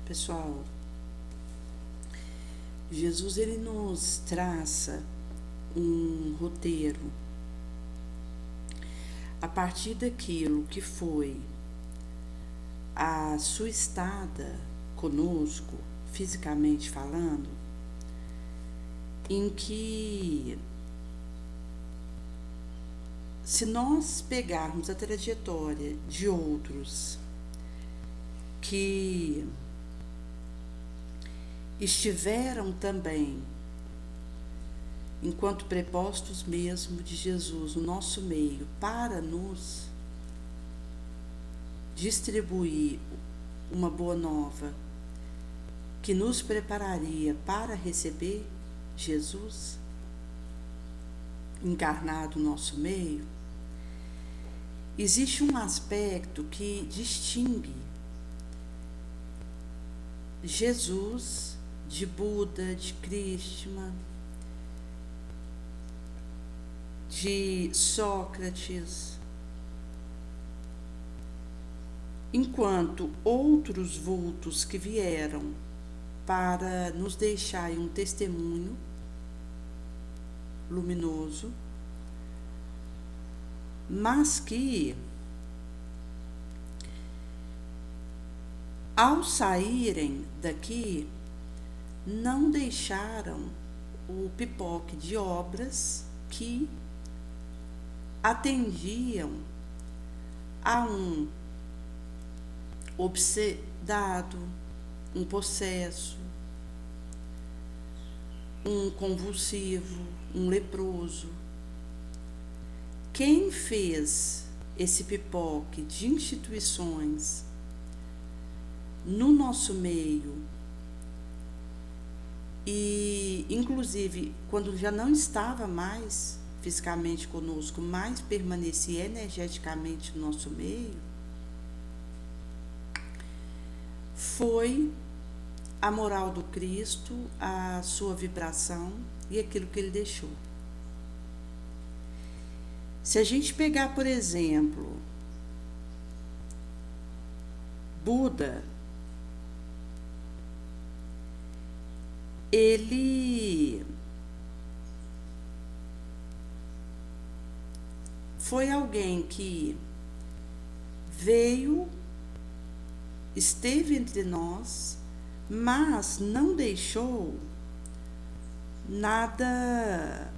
Pessoal, Jesus ele nos traça um roteiro a partir daquilo que foi a sua estada conosco, fisicamente falando, em que, se nós pegarmos a trajetória de outros que estiveram também, enquanto prepostos mesmo de Jesus, no nosso meio, para nos distribuir uma boa nova que nos prepararia para receber Jesus encarnado no nosso meio, existe um aspecto que distingue Jesus de Buda, de Krishna, de Sócrates, enquanto outros vultos que vieram para nos deixar um testemunho luminoso, mas que, ao saírem daqui, não deixaram o pipoque de obras que atendiam a um obsedado, um possesso, um convulsivo, um leproso. Quem fez esse pipoque de instituições no nosso meio, e inclusive quando já não estava mais fisicamente conosco, mas permanecia energeticamente no nosso meio, foi a moral do Cristo, a sua vibração e aquilo que ele deixou. Se a gente pegar, por exemplo, Buda, ele foi alguém que veio, esteve entre nós, mas não deixou nada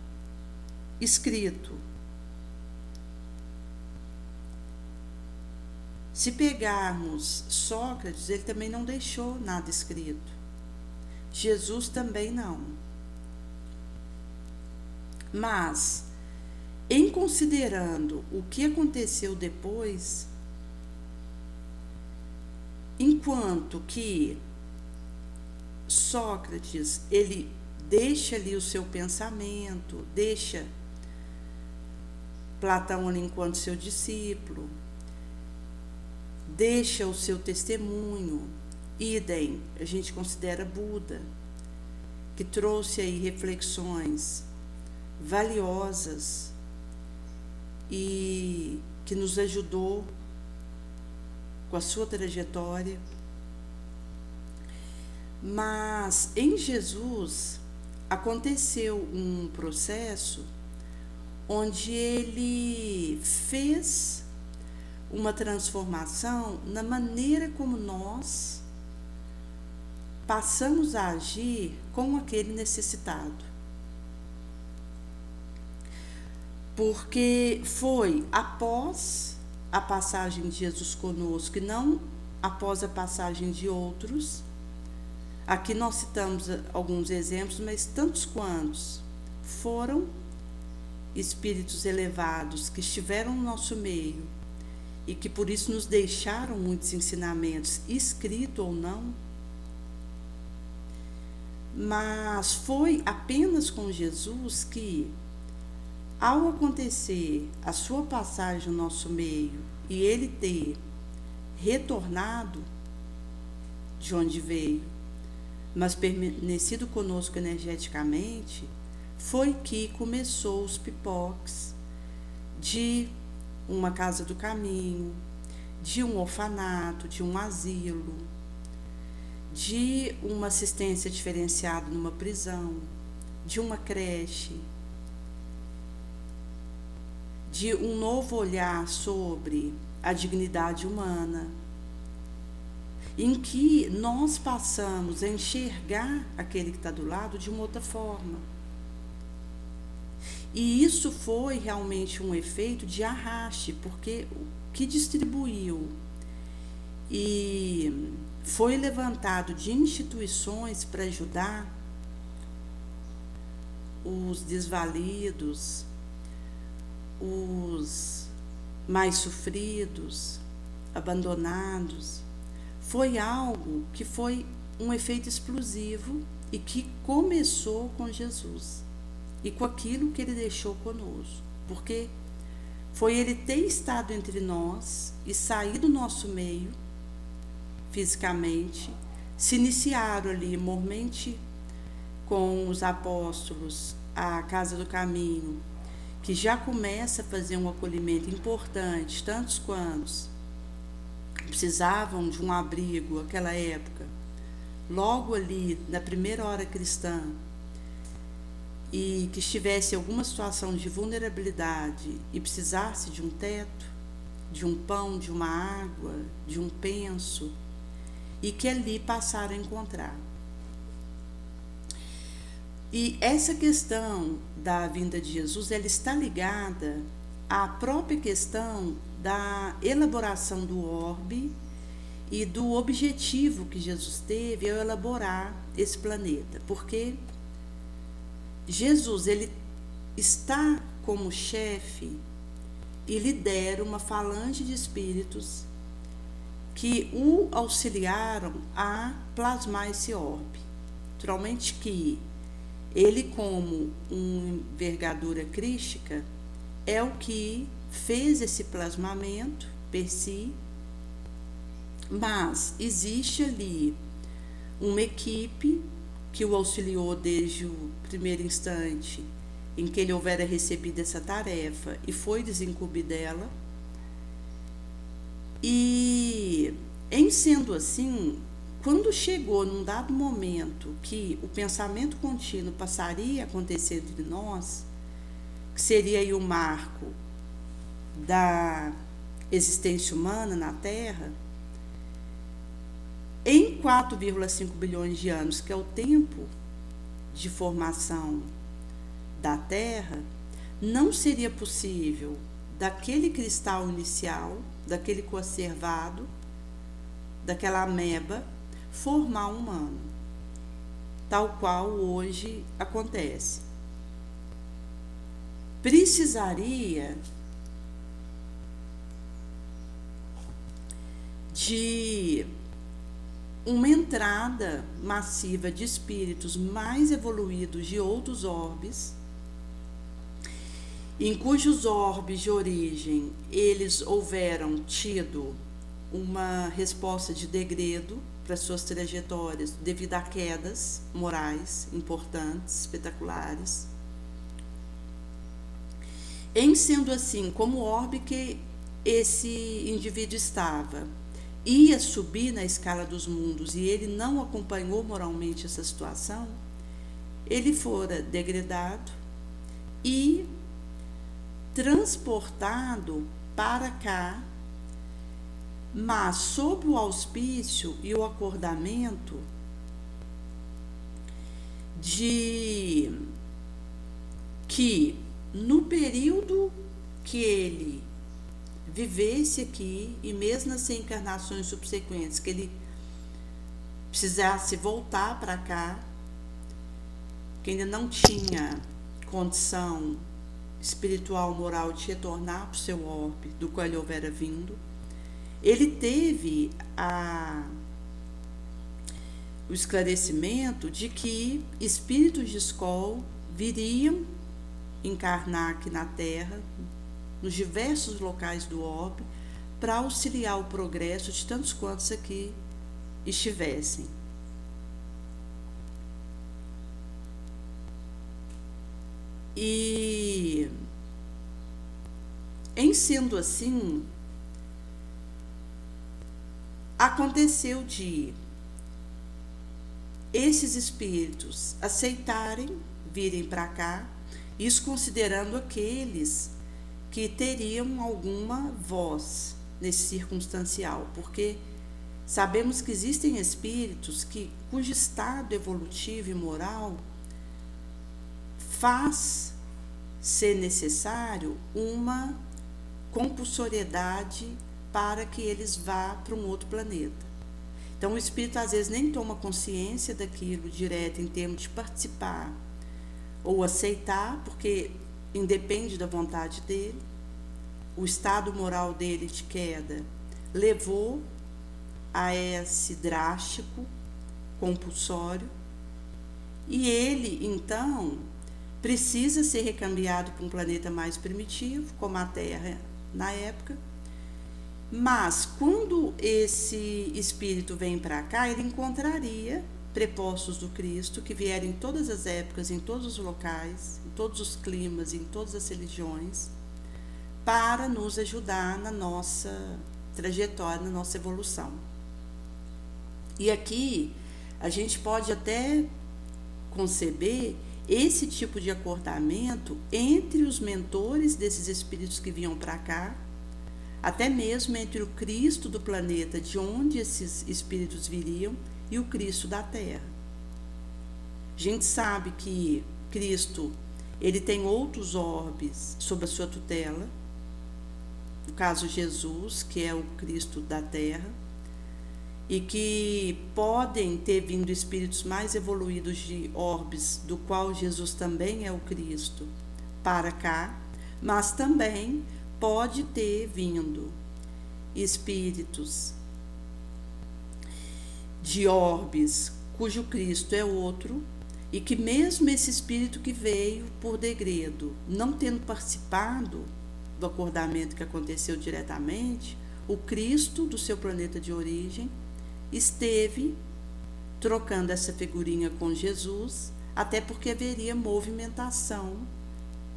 escrito. Se pegarmos Sócrates, ele também não deixou nada escrito. Jesus também não. Mas, em considerando o que aconteceu depois, enquanto que Sócrates, ele deixa ali o seu pensamento, deixa Platão ali enquanto seu discípulo, deixa o seu testemunho, idem, a gente considera Buda, que trouxe aí reflexões valiosas e que nos ajudou com a sua trajetória. Mas em Jesus aconteceu um processo onde ele fez uma transformação na maneira como nós passamos a agir com aquele necessitado. Porque foi após a passagem de Jesus conosco e não após a passagem de outros. Aqui nós citamos alguns exemplos, mas tantos quantos foram espíritos elevados que estiveram no nosso meio e que por isso nos deixaram muitos ensinamentos, escrito ou não. Mas foi apenas com Jesus que, ao acontecer a sua passagem no nosso meio e ele ter retornado de onde veio, mas permanecido conosco energeticamente, foi que começou os pipoques de uma casa do caminho, de um orfanato, de um asilo, de uma assistência diferenciada numa prisão, de uma creche, de um novo olhar sobre a dignidade humana, em que nós passamos a enxergar aquele que está do lado de uma outra forma. E isso foi realmente um efeito de arraste, porque o que distribuiu e foi levantado de instituições para ajudar os desvalidos, os mais sofridos, abandonados, foi algo que foi um efeito explosivo e que começou com Jesus e com aquilo que ele deixou conosco, porque foi ele ter estado entre nós e sair do nosso meio fisicamente, se iniciaram ali mormente com os apóstolos, a Casa do Caminho, que já começa a fazer um acolhimento importante, tantos quantos precisavam de um abrigo naquela época, logo ali na primeira hora cristã, e que estivesse em alguma situação de vulnerabilidade e precisasse de um teto, de um pão, de uma água, de um penso, e que ali passaram a encontrar. E essa questão da vinda de Jesus, ela está ligada à própria questão da elaboração do orbe e do objetivo que Jesus teve ao elaborar esse planeta, porque Jesus, ele está como chefe e lidera uma falange de espíritos que o auxiliaram a plasmar esse orbe. Naturalmente que ele, como uma envergadura crística, é o que fez esse plasmamento per si, mas existe ali uma equipe que o auxiliou desde o primeiro instante em que ele houvera recebido essa tarefa e foi desincumbir dela. E, em sendo assim, quando chegou num dado momento que o pensamento contínuo passaria a acontecer entre nós, que seria aí o marco da existência humana na Terra, em 4,5 bilhões de anos, que é o tempo de formação da Terra, não seria possível daquele cristal inicial, daquele coacervado, daquela ameba, formar um humano, tal qual hoje acontece. Precisaria de uma entrada massiva de espíritos mais evoluídos de outros orbes, em cujos orbes de origem eles houveram tido uma resposta de degredo para suas trajetórias devido a quedas morais importantes, espetaculares. Em sendo assim, como o orbe que esse indivíduo estava ia subir na escala dos mundos e ele não acompanhou moralmente essa situação, ele fora degradado e transportado para cá, mas sob o auspício e o acordamento de que no período que ele vivesse aqui, e mesmo nas reencarnações subsequentes, que ele precisasse voltar para cá, que ainda não tinha condição espiritual, moral de retornar para o seu orbe, do qual ele houvera vindo, ele teve o esclarecimento de que espíritos de escola viriam encarnar aqui na Terra, nos diversos locais do orbe, para auxiliar o progresso de tantos quantos aqui estivessem. E, em sendo assim, aconteceu de esses espíritos aceitarem virem para cá, isso considerando aqueles que teriam alguma voz nesse circunstancial, porque sabemos que existem espíritos cujo estado evolutivo e moral faz ser necessário uma compulsoriedade para que eles vá para um outro planeta. Então o espírito às vezes nem toma consciência daquilo direto em termos de participar ou aceitar, porque independe da vontade dele. O estado moral dele de queda levou a esse drástico compulsório, e ele então precisa ser recambiado para um planeta mais primitivo, como a Terra na época. Mas quando esse espírito vem para cá, ele encontraria prepostos do Cristo que vieram em todas as épocas, em todos os locais, em todos os climas, em todas as religiões, para nos ajudar na nossa trajetória, na nossa evolução. E aqui a gente pode até conceber esse tipo de acordamento entre os mentores desses espíritos que vinham para cá, até mesmo entre o Cristo do planeta de onde esses espíritos viriam e o Cristo da Terra. A gente sabe que Cristo, ele tem outros orbes sob a sua tutela, no caso Jesus, que é o Cristo da Terra, e que podem ter vindo espíritos mais evoluídos de orbes, do qual Jesus também é o Cristo, para cá, mas também pode ter vindo espíritos de orbes cujo Cristo é outro, e que mesmo esse espírito que veio por degredo, não tendo participado do acordamento que aconteceu diretamente, o Cristo do seu planeta de origem esteve trocando essa figurinha com Jesus, até porque haveria movimentação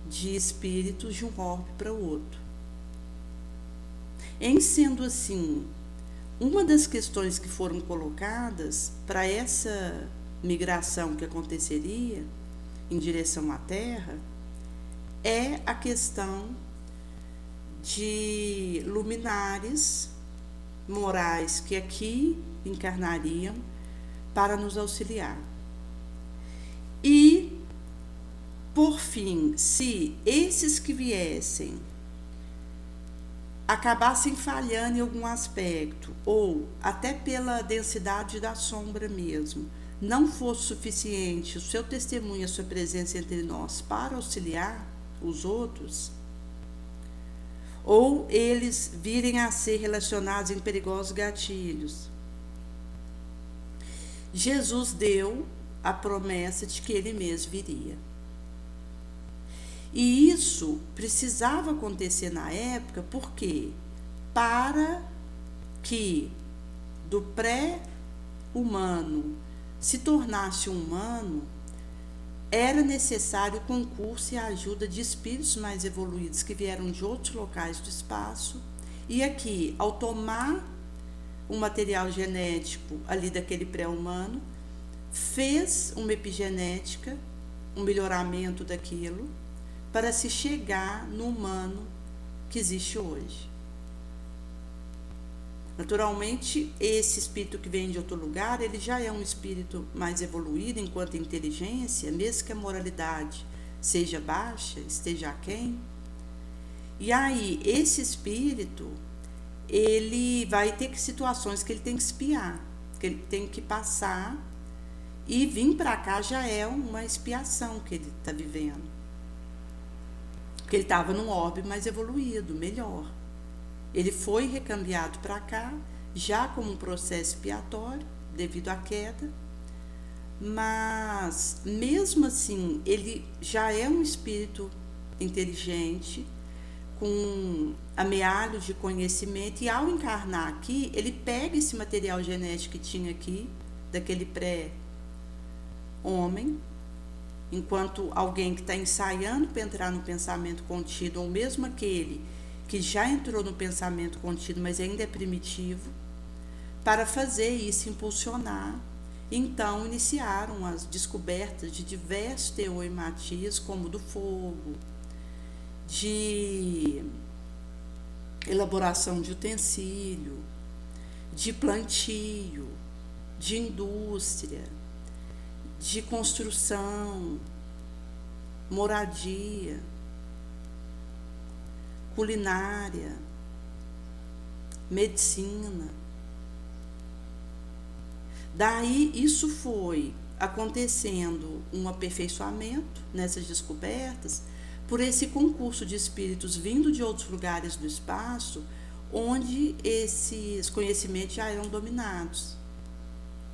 de espíritos de um orbe para o outro. Em sendo assim, uma das questões que foram colocadas para essa migração que aconteceria em direção à Terra é a questão de luminares morais que aqui encarnariam para nos auxiliar. E, por fim, se esses que viessem acabassem falhando em algum aspecto, ou até pela densidade da sombra mesmo, não fosse suficiente o seu testemunho, a sua presença entre nós para auxiliar os outros, ou eles virem a ser relacionados em perigosos gatilhos, Jesus deu a promessa de que ele mesmo viria. E isso precisava acontecer na época, porque para que do pré-humano se tornasse um humano, era necessário o concurso e a ajuda de espíritos mais evoluídos que vieram de outros locais do espaço, e aqui, ao tomar um material genético ali daquele pré-humano, fez uma epigenética, um melhoramento daquilo, para se chegar no humano que existe hoje. Naturalmente, esse espírito que vem de outro lugar, ele já é um espírito mais evoluído enquanto inteligência, mesmo que a moralidade seja baixa, esteja aquém. E aí, esse espírito, ele vai ter situações que ele tem que espiar, que ele tem que passar, e vir para cá já é uma expiação que ele está vivendo. Porque ele estava num orbe mais evoluído, melhor. Ele foi recambiado para cá, já como um processo expiatório, devido à queda, mas, mesmo assim, ele já é um espírito inteligente, com amealhos de conhecimento, e ao encarnar aqui, ele pega esse material genético que tinha aqui, daquele pré-homem, enquanto alguém que está ensaiando para entrar no pensamento contido, ou mesmo aquele que já entrou no pensamento contido, mas ainda é primitivo, para fazer isso impulsionar Então iniciaram as descobertas de diversos teoematias, como do fogo, de elaboração de utensílio, de plantio, de indústria, de construção, moradia, culinária, medicina. Daí isso foi acontecendo um aperfeiçoamento nessas descobertas por esse concurso de espíritos vindo de outros lugares do espaço, onde esses conhecimentos já eram dominados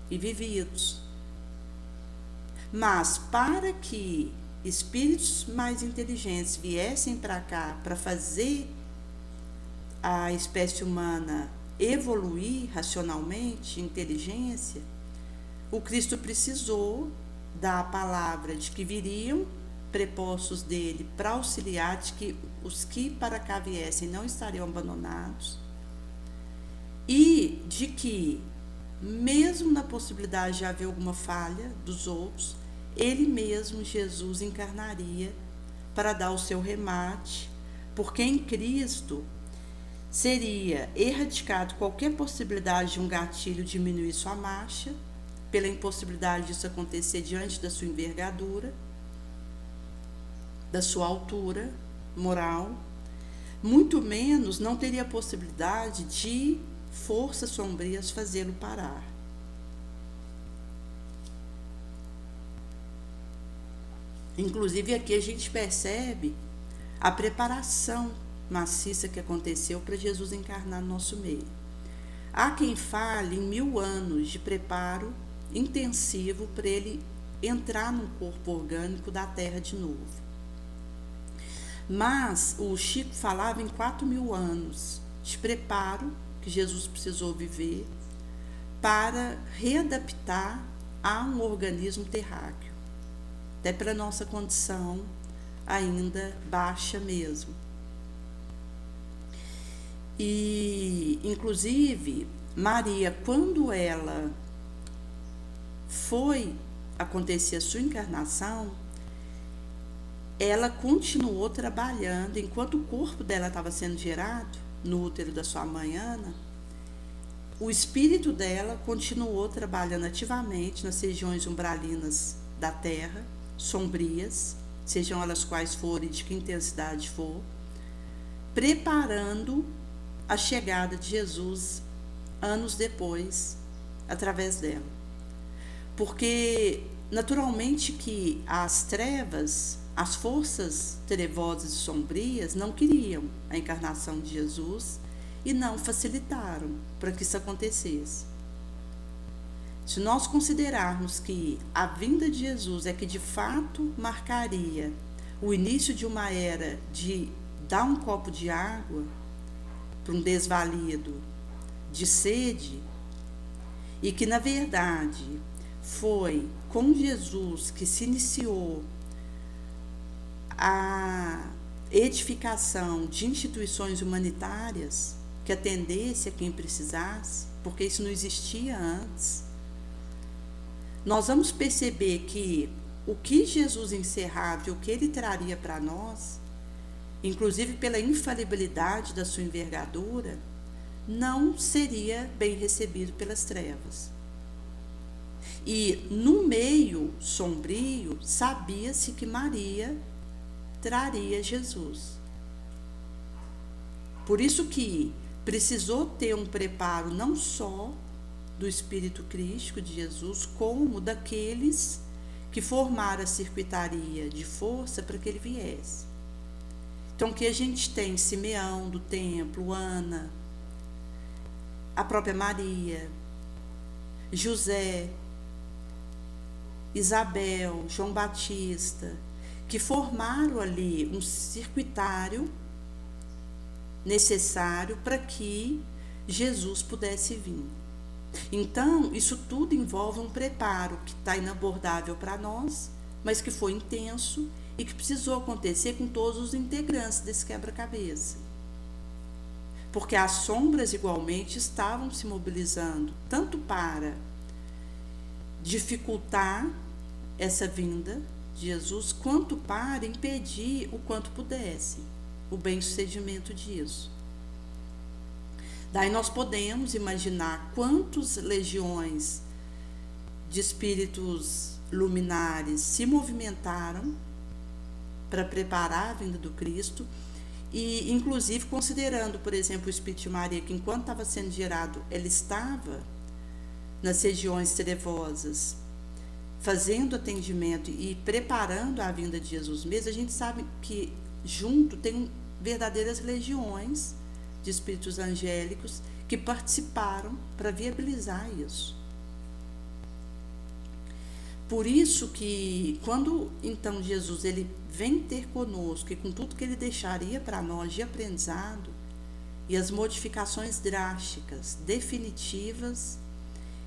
e vividos. Mas para que espíritos mais inteligentes viessem para cá para fazer a espécie humana evoluir racionalmente, inteligência, o Cristo precisou da palavra de que viriam prepostos dele para auxiliar, de que os que para cá viessem não estariam abandonados, e de que, mesmo na possibilidade de haver alguma falha dos outros, ele mesmo, Jesus, encarnaria para dar o seu remate, porque em Cristo seria erradicado qualquer possibilidade de um gatilho diminuir sua marcha, pela impossibilidade disso acontecer diante da sua envergadura, da sua altura moral, muito menos não teria a possibilidade de forças sombrias fazê-lo parar. Inclusive aqui a gente percebe a preparação maciça que aconteceu para Jesus encarnar no nosso meio. Há quem fale em 1000 anos de preparo intensivo para ele entrar no corpo orgânico da Terra de novo. Mas o Chico falava em 4000 anos de preparo que Jesus precisou viver para readaptar a um organismo terráqueo, até pela nossa condição ainda baixa mesmo. E, inclusive, Maria, quando ela foi acontecer a sua encarnação, ela continuou trabalhando, enquanto o corpo dela estava sendo gerado no útero da sua mãe Ana, o espírito dela continuou trabalhando ativamente nas regiões umbralinas da Terra, sombrias, sejam elas quais forem, de que intensidade for, preparando a chegada de Jesus anos depois, através dela. Porque, naturalmente, que as trevas, as forças trevosas e sombrias não queriam a encarnação de Jesus e não facilitaram para que isso acontecesse. Se nós considerarmos que a vinda de Jesus é que de fato marcaria o início de uma era de dar um copo de água para um desvalido de sede, e que na verdade foi com Jesus que se iniciou a edificação de instituições humanitárias que atendesse a quem precisasse, porque isso não existia antes, nós vamos perceber que o que Jesus encerrava e o que ele traria para nós, inclusive pela infalibilidade da sua envergadura, não seria bem recebido pelas trevas. E no meio sombrio, sabia-se que Maria traria Jesus. Por isso que precisou ter um preparo não só do Espírito Crístico de Jesus, como daqueles que formaram a circuitaria de força para que ele viesse. Então, que a gente tem Simeão do templo, Ana, a própria Maria, José, Isabel, João Batista, que formaram ali um circuitário necessário para que Jesus pudesse vir. Então, isso tudo envolve um preparo que está inabordável para nós, mas que foi intenso e que precisou acontecer com todos os integrantes desse quebra-cabeça. Porque as sombras igualmente estavam se mobilizando, tanto para dificultar essa vinda de Jesus, quanto para impedir o quanto pudesse o bem-sucedimento disso. Daí nós podemos imaginar quantas legiões de espíritos luminares se movimentaram para preparar a vinda do Cristo, e inclusive considerando, por exemplo, o Espírito de Maria, que enquanto estava sendo gerado, ela estava nas regiões trevosas, fazendo atendimento e preparando a vinda de Jesus mesmo. A gente sabe que junto tem verdadeiras legiões de espíritos angélicos que participaram para viabilizar isso. Por isso que quando então Jesus ele vem ter conosco e com tudo que ele deixaria para nós de aprendizado e as modificações drásticas, definitivas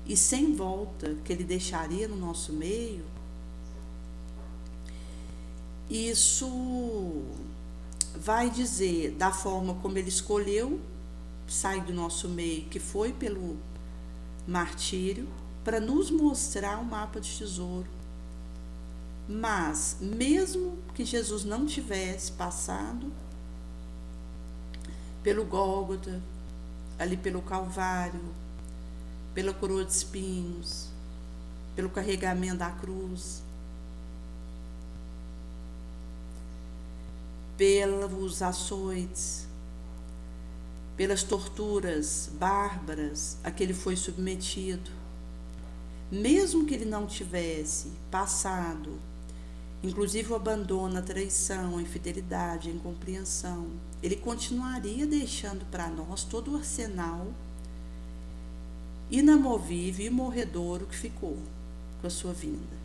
e sem volta que ele deixaria no nosso meio, isso vai dizer da forma como ele escolheu sair do nosso meio, que foi pelo martírio, para nos mostrar o mapa de tesouro. Mas, mesmo que Jesus não tivesse passado pelo Gólgota, ali pelo Calvário, pela coroa de espinhos, pelo carregamento da cruz, pelos açoites, pelas torturas bárbaras a que ele foi submetido, mesmo que ele não tivesse passado, inclusive o abandono, a traição, a infidelidade, a incompreensão, ele continuaria deixando para nós todo o arsenal inamovível e morredouro que ficou com a sua vinda.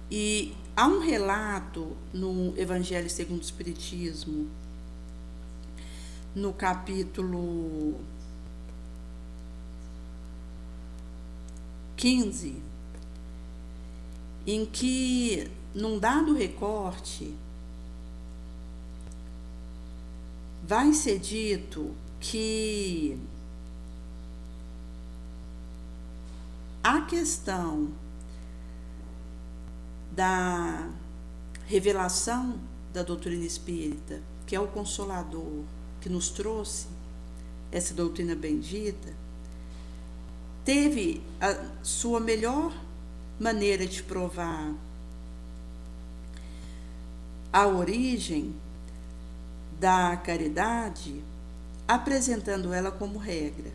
E há um relato no Evangelho segundo o Espiritismo, no capítulo 15, em que, num dado recorte, vai ser dito que a questão da revelação da doutrina espírita, que é o Consolador, que nos trouxe essa doutrina bendita, teve a sua melhor maneira de provar a origem da caridade, apresentando ela como regra.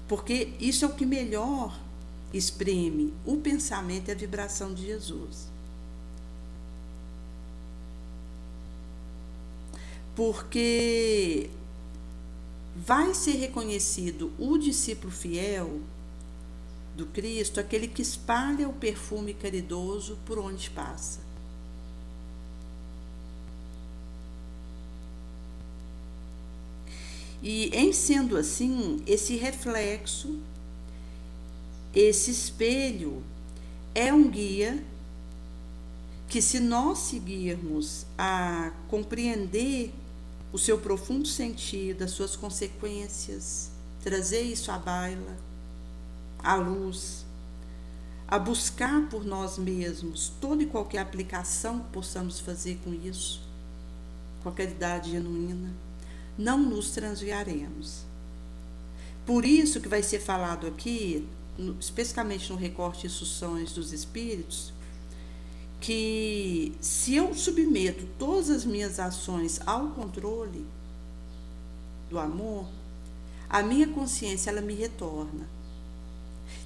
Porque isso é o que melhor exprime o pensamento e a vibração de Jesus. Porque vai ser reconhecido o discípulo fiel do Cristo, aquele que espalha o perfume caridoso por onde passa. E, em sendo assim, esse reflexo, esse espelho, é um guia que, se nós seguirmos a compreender o seu profundo sentido, as suas consequências, trazer isso à baila, à luz, a buscar por nós mesmos toda e qualquer aplicação que possamos fazer com isso, com a caridade genuína, não nos transviaremos. Por isso que vai ser falado aqui, especificamente no recorte de instruções dos Espíritos, que se eu submeto todas as minhas ações ao controle do amor, a minha consciência ela me retorna.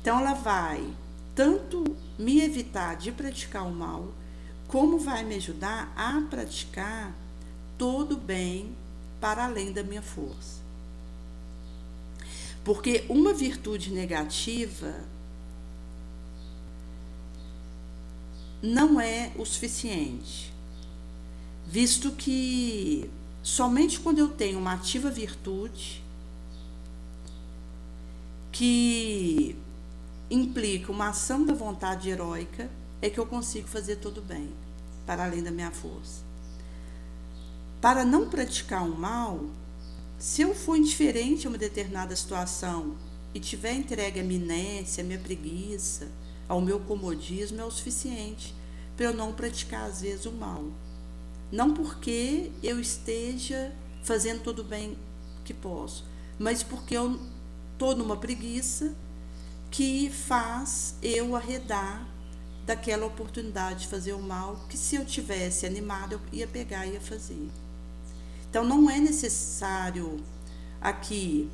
Então ela vai tanto me evitar de praticar o mal, como vai me ajudar a praticar todo o bem para além da minha força. Porque uma virtude negativa não é o suficiente, visto que somente quando eu tenho uma ativa virtude que implica uma ação da vontade heróica é que eu consigo fazer todo bem, para além da minha força. para não praticar o mal, se eu for indiferente a uma determinada situação e tiver entregue à minha inércia, à minha preguiça, ao meu comodismo, é o suficiente para eu não praticar, às vezes, o mal. Não porque eu esteja fazendo todo o bem que posso, mas porque eu estou numa preguiça que faz eu arredar daquela oportunidade de fazer o mal, que se eu tivesse animado, eu ia pegar e ia fazer. Então, não é necessário aqui,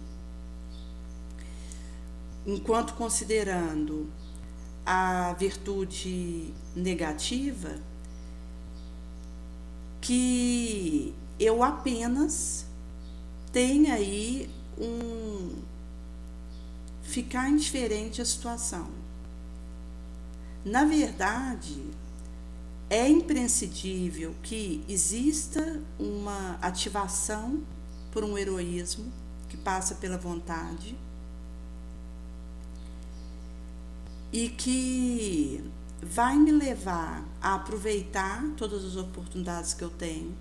enquanto considerando a virtude negativa, que eu apenas tenha aí ficar indiferente à situação. Na verdade, é imprescindível que exista uma ativação por um heroísmo que passa pela vontade e que vai me levar a aproveitar todas as oportunidades que eu tenho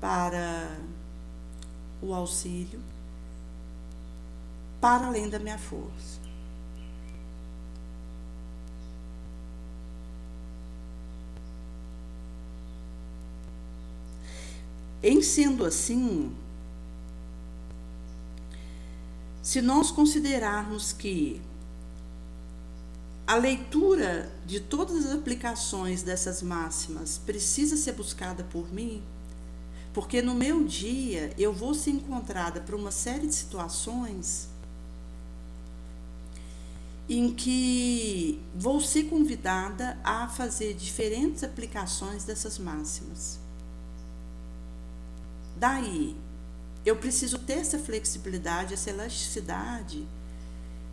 para o auxílio, para além da minha força. Em sendo assim, se nós considerarmos que a leitura de todas as aplicações dessas máximas precisa ser buscada por mim, porque no meu dia eu vou ser encontrada por uma série de situações em que vou ser convidada a fazer diferentes aplicações dessas máximas. Daí, eu preciso ter essa flexibilidade, essa elasticidade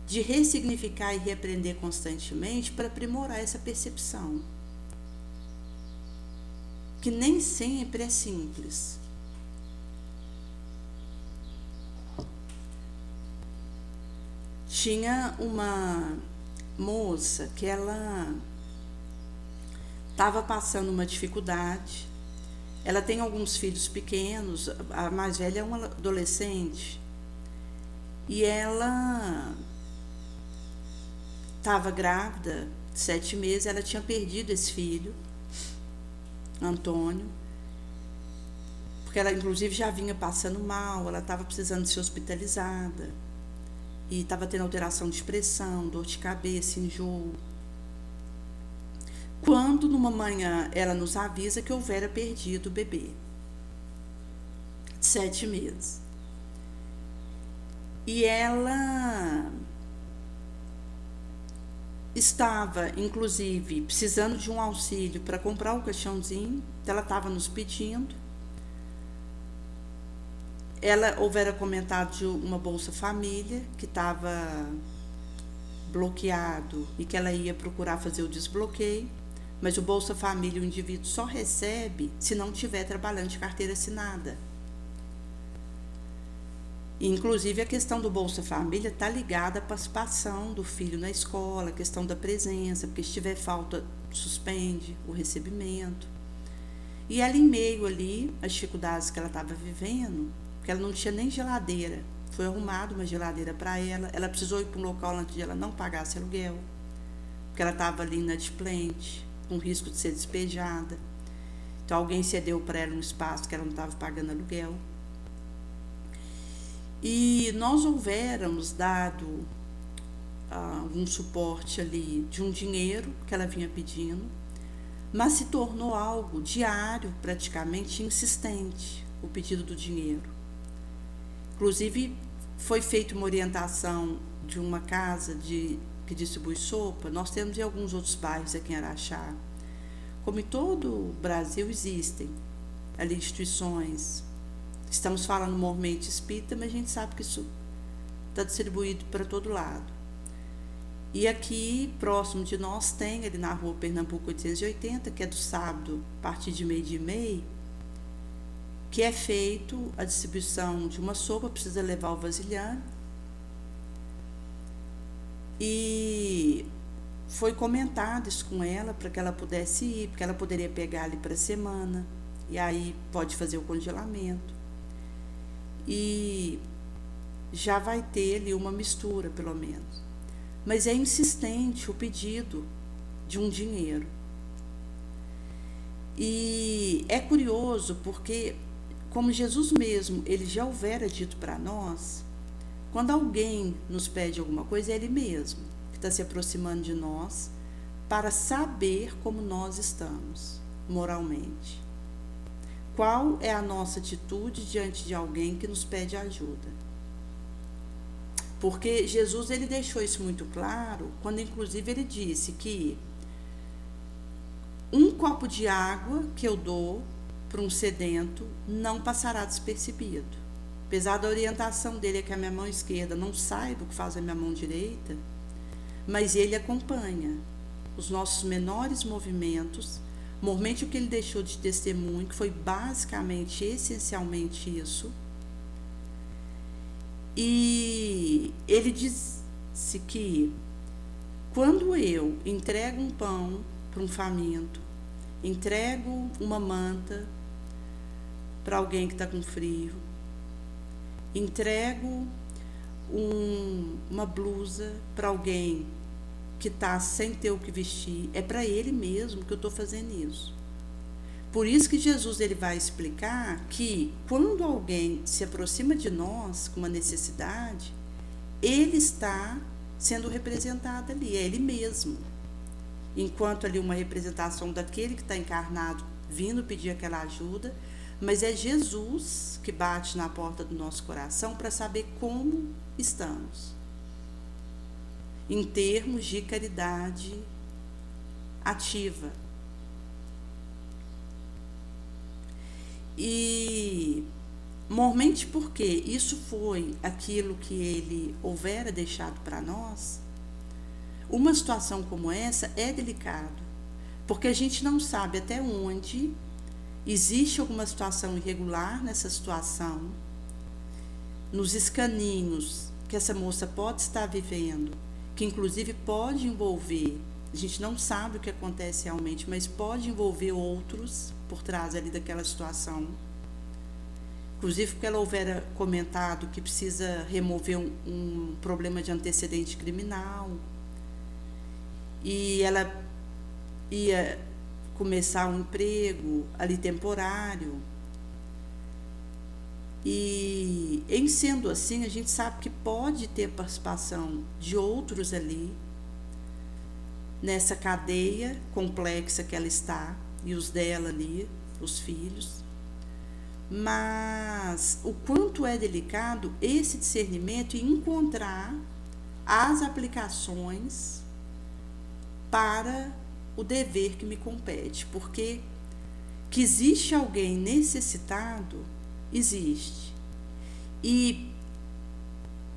de ressignificar e reaprender constantemente para aprimorar essa percepção, que nem sempre é simples. Tinha uma moça que ela estava passando uma dificuldade. Ela tem alguns filhos pequenos, a mais velha é uma adolescente, e ela estava grávida, 7 meses, ela tinha perdido esse filho, Antônio, porque ela inclusive já vinha passando mal, ela estava precisando ser hospitalizada, e estava tendo alteração de expressão, dor de cabeça, enjoo. Quando numa manhã ela nos avisa que houvera perdido o bebê, de 7 meses. E ela estava, inclusive, precisando de um auxílio para comprar o caixãozinho, ela estava nos pedindo. Ela houvera comentado de uma Bolsa Família que estava bloqueado e que ela ia procurar fazer o desbloqueio, mas o Bolsa Família o indivíduo só recebe se não estiver trabalhando de carteira assinada. Inclusive, a questão do Bolsa Família está ligada à participação do filho na escola, a questão da presença, porque se tiver falta, suspende o recebimento. E ela, em meio ali, as dificuldades que ela estava vivendo, porque ela não tinha nem geladeira, foi arrumada uma geladeira para ela precisou ir para um local onde ela não pagasse aluguel, porque ela estava ali inadimplente, com risco de ser despejada. Então, alguém cedeu para ela um espaço que ela não estava pagando aluguel. E nós houvéramos dado um suporte ali de um dinheiro que ela vinha pedindo, mas se tornou algo diário, praticamente insistente, o pedido do dinheiro. Inclusive, foi feita uma orientação de uma casa que distribui sopa. Nós temos em alguns outros bairros aqui em Araxá. Como em todo o Brasil existem ali instituições. Estamos falando no movimento espírita, mas a gente sabe que isso está distribuído para todo lado. E aqui, próximo de nós, tem ali na rua Pernambuco 880, que é do sábado, a partir de 12h30, que é feito a distribuição de uma sopa, precisa levar o vasilhame. E foi comentado isso com ela, para que ela pudesse ir, porque ela poderia pegar ali para a semana. e aí pode fazer o congelamento. E já vai ter ali uma mistura, pelo menos. Mas é insistente o pedido de um dinheiro. E é curioso porque, como Jesus mesmo, ele já houvera dito para nós, quando alguém nos pede alguma coisa, é ele mesmo que está se aproximando de nós para saber como nós estamos moralmente. Qual é a nossa atitude diante de alguém que nos pede ajuda? Porque Jesus ele deixou isso muito claro, quando inclusive ele disse que um copo de água que eu dou para um sedento não passará despercebido. Apesar da orientação dele é que a minha mão esquerda não saiba o que faz a minha mão direita, mas ele acompanha os nossos menores movimentos. Normalmente o que ele deixou de testemunho, que foi basicamente, essencialmente isso. E ele disse que quando eu entrego um pão para um faminto, entrego uma manta para alguém que está com frio, entrego uma blusa para alguém que está sem ter o que vestir, é para ele mesmo que eu estou fazendo isso. Por isso que Jesus ele vai explicar que quando alguém se aproxima de nós com uma necessidade, ele está sendo representado ali, é ele mesmo. Enquanto ali uma representação daquele que está encarnado vindo pedir aquela ajuda, mas é Jesus que bate na porta do nosso coração para saber como estamos, em termos de caridade ativa. E normalmente porque isso foi aquilo que ele houvera deixado para nós, uma situação como essa é delicado, porque a gente não sabe até onde existe alguma situação irregular nessa situação, nos escaninhos que essa moça pode estar vivendo, que inclusive pode envolver, a gente não sabe o que acontece realmente, mas pode envolver outros por trás ali daquela situação. Inclusive porque ela houvera comentado que precisa remover um problema de antecedente criminal, e ela ia começar um emprego ali temporário. E em sendo assim, a gente sabe que pode ter participação de outros ali nessa cadeia complexa que ela está, e os dela ali, os filhos. Mas o quanto é delicado esse discernimento e encontrar as aplicações para o dever que me compete, porque que existe alguém necessitado, existe. E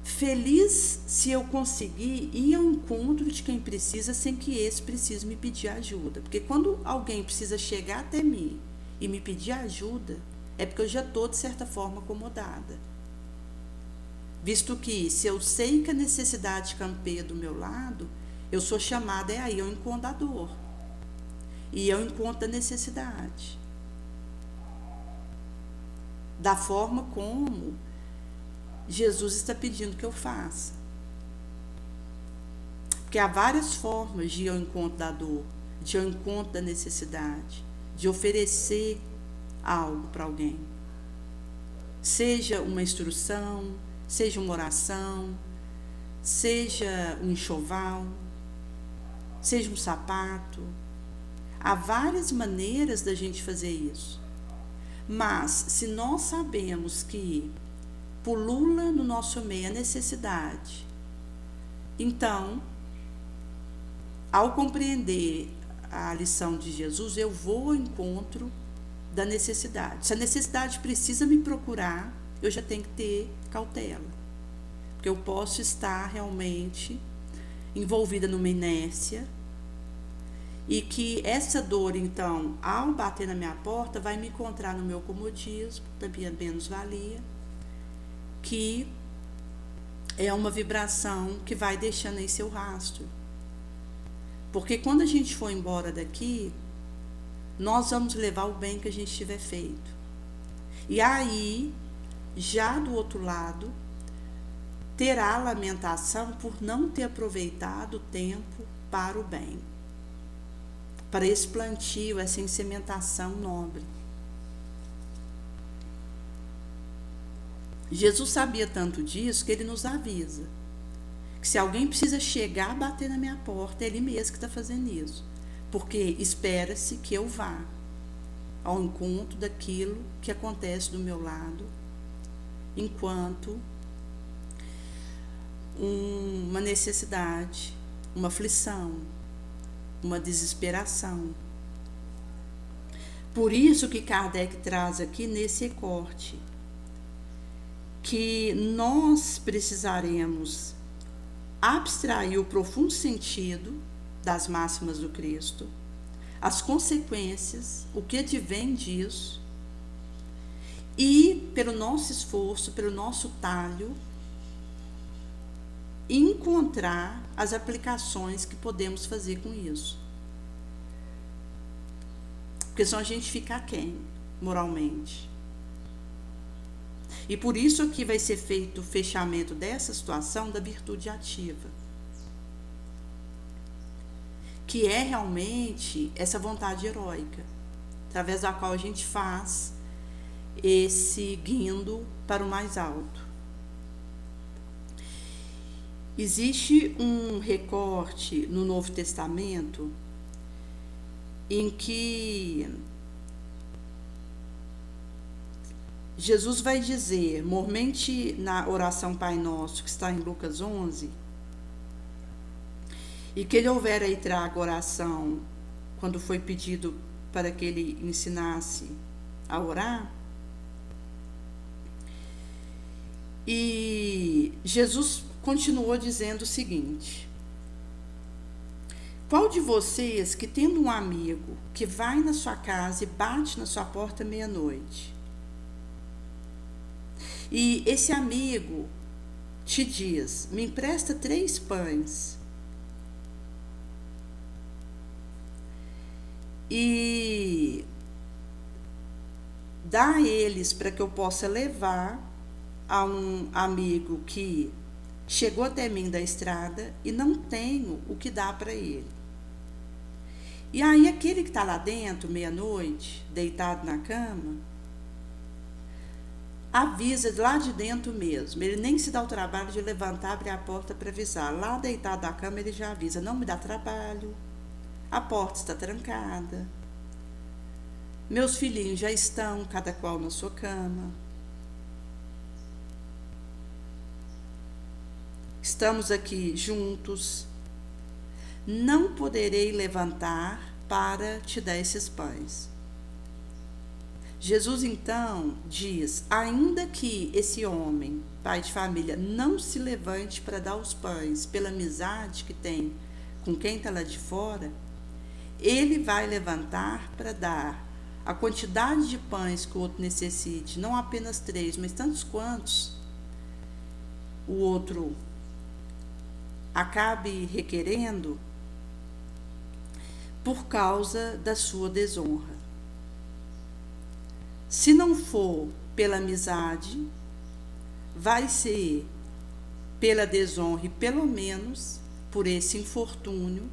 feliz se eu conseguir ir ao encontro de quem precisa sem que esse precise me pedir ajuda. Porque quando alguém precisa chegar até mim e me pedir ajuda, é porque eu já estou, de certa forma, acomodada. Visto que, se eu sei que a necessidade campeia do meu lado, eu sou chamada aí ao encontro da dor. E ao encontro da necessidade. Da forma como Jesus está pedindo que eu faça. Porque há várias formas de ir ao encontro da dor, de ir ao encontro da necessidade, de oferecer algo para alguém. Seja uma instrução, seja uma oração, seja um enxoval, seja um sapato. Há várias maneiras da gente fazer isso. Mas, se nós sabemos que pulula no nosso meio a necessidade, então, ao compreender a lição de Jesus, eu vou ao encontro da necessidade. Se a necessidade precisa me procurar, eu já tenho que ter cautela, porque eu posso estar realmente envolvida numa inércia, e que essa dor, então, ao bater na minha porta, vai me encontrar no meu comodismo, da minha menos-valia, que é uma vibração que vai deixando aí seu rastro. Porque quando a gente for embora daqui, nós vamos levar o bem que a gente tiver feito. E aí, já do outro lado, terá a lamentação por não ter aproveitado o tempo para o bem, para esse plantio, essa insementação nobre. Jesus sabia tanto disso que ele nos avisa que se alguém precisa chegar a bater na minha porta, é ele mesmo que está fazendo isso, porque espera-se que eu vá ao encontro daquilo que acontece do meu lado, enquanto uma necessidade, uma aflição, uma desesperação. Por isso que Kardec traz aqui nesse recorte que nós precisaremos abstrair o profundo sentido das máximas do Cristo, as consequências, o que advém disso, e pelo nosso esforço, pelo nosso talho, encontrar as aplicações que podemos fazer com isso. Porque senão a gente fica aquém, moralmente. E por isso aqui vai ser feito o fechamento dessa situação da virtude ativa, que é realmente essa vontade heróica, através da qual a gente faz esse guindo para o mais alto. Existe um recorte no Novo Testamento em que Jesus vai dizer, mormente na oração Pai Nosso, que está em Lucas 11, e que ele houvera aí traga oração, quando foi pedido para que ele ensinasse a orar. E Jesus continuou dizendo o seguinte: qual de vocês que tendo um amigo que vai na sua casa e bate na sua porta meia-noite, e esse amigo te diz, me empresta 3 pães, e dá a eles para que eu possa levar a um amigo que chegou até mim da estrada e não tenho o que dar para ele. E aí aquele que está lá dentro, meia-noite, deitado na cama, avisa lá de dentro mesmo. Ele nem se dá o trabalho de levantar, abrir a porta para avisar. Lá deitado na cama ele já avisa, não me dá trabalho, a porta está trancada, meus filhinhos já estão, cada qual na sua cama. Estamos aqui juntos, não poderei levantar para te dar esses pães. Jesus então diz, ainda que esse homem, pai de família, não se levante para dar os pães pela amizade que tem com quem está lá de fora, ele vai levantar para dar a quantidade de pães que o outro necessite, não apenas 3, mas tantos quantos o outro acabe requerendo por causa da sua desonra. Se não for pela amizade, vai ser pela desonra e pelo menos por esse infortúnio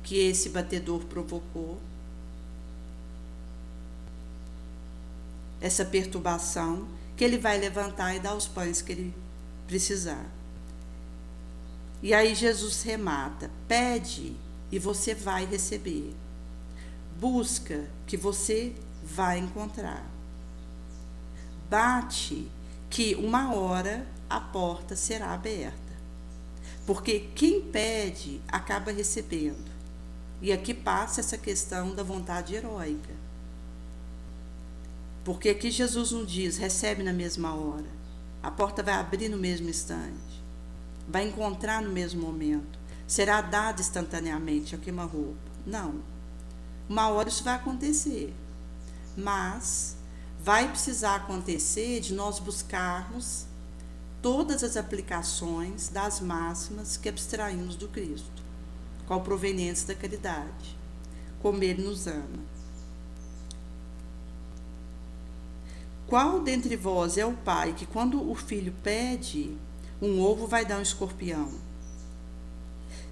que esse batedor provocou, essa perturbação, que ele vai levantar e dar os pães que ele precisar. E aí Jesus remata, pede e você vai receber, busca que você vai encontrar, bate que uma hora a porta será aberta, porque quem pede acaba recebendo. E aqui passa essa questão da vontade heróica, porque aqui Jesus não diz, recebe na mesma hora, a porta vai abrir no mesmo instante, vai encontrar no mesmo momento, será dada instantaneamente a queima-roupa. Não, uma hora isso vai acontecer, mas vai precisar acontecer de nós buscarmos todas as aplicações das máximas que abstraímos do Cristo, qual provenientes da caridade. como Ele nos ama. Qual dentre vós é o pai que, quando o filho pede um ovo, vai dar um escorpião?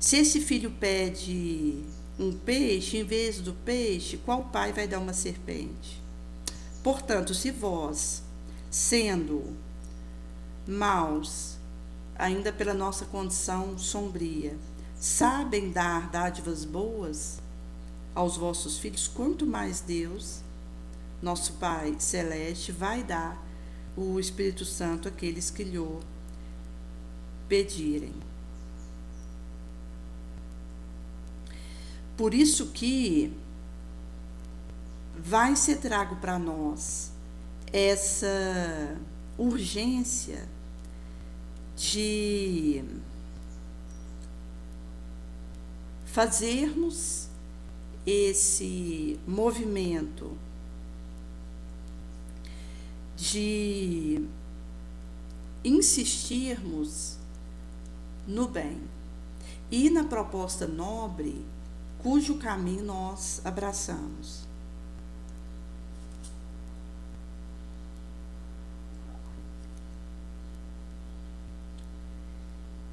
Se esse filho pede um peixe, em vez do peixe, qual pai vai dar uma serpente? Portanto, se vós, sendo maus, ainda pela nossa condição sombria, sabem dar dádivas boas aos vossos filhos, quanto mais Deus, nosso Pai Celeste, vai dar o Espírito Santo àqueles que lhe pedirem. Por isso que vai ser trago para nós essa urgência de fazermos esse movimento de insistirmos no bem e na proposta nobre cujo caminho nós abraçamos.